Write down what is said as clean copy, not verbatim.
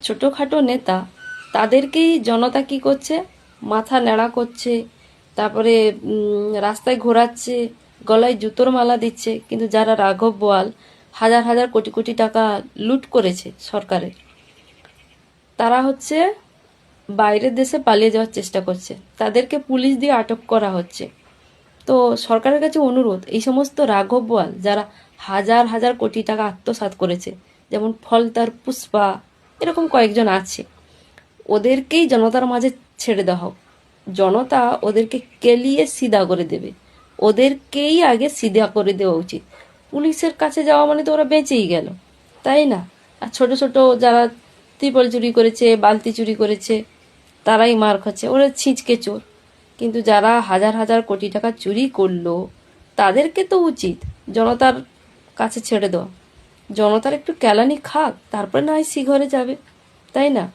ছোটোখাটো নেতা, তাদেরকেই জনতা কি করছে, মাথা ন্যাড়া করছে, তারপরে রাস্তায় ঘোরাচ্ছে, গলায় জুতোর মালা দিচ্ছে। কিন্তু যারা রাঘব বোয়াল হাজার হাজার কোটি কোটি টাকা লুট করেছে সরকারের, তারা হচ্ছে বাইরের দেশে পালিয়ে যাওয়ার চেষ্টা করছে, তাদেরকে পুলিশ দিয়ে আটক করা হচ্ছে। তো সরকারের কাছে অনুরোধ, এই সমস্ত রাঘব বোয়াল যারা হাজার হাজার কোটি টাকা আত্মসাৎ করেছে, যেমন ফলতার, পুষ্পা, এরকম কয়েকজন আছে, ওদেরকেই জনতার মাঝে ছেড়ে দেওয়া হোক। জনতা ওদেরকে কেলিয়ে সিধা করে দেবে, ওদেরকেই আগে সিধা করে দেওয়া উচিত। পুলিশের কাছে যাওয়া মানে তো ওরা বেঁচেই গেল, তাই না? আর ছোট ছোট যারা ত্রিপল চুরি করেছে, বালতি চুরি করেছে, তারাই মার খাচ্ছে, ওরা ছিঁচকে চোর। কিন্তু যারা হাজার হাজার কোটি টাকা চুরি করলো, তাদেরকে তো উচিত জনতার কাছে ছেড়ে দেওয়া। জনতার একটু কেলানি খাক, তারপরে না হয় ঘরে যাবে, তাই না?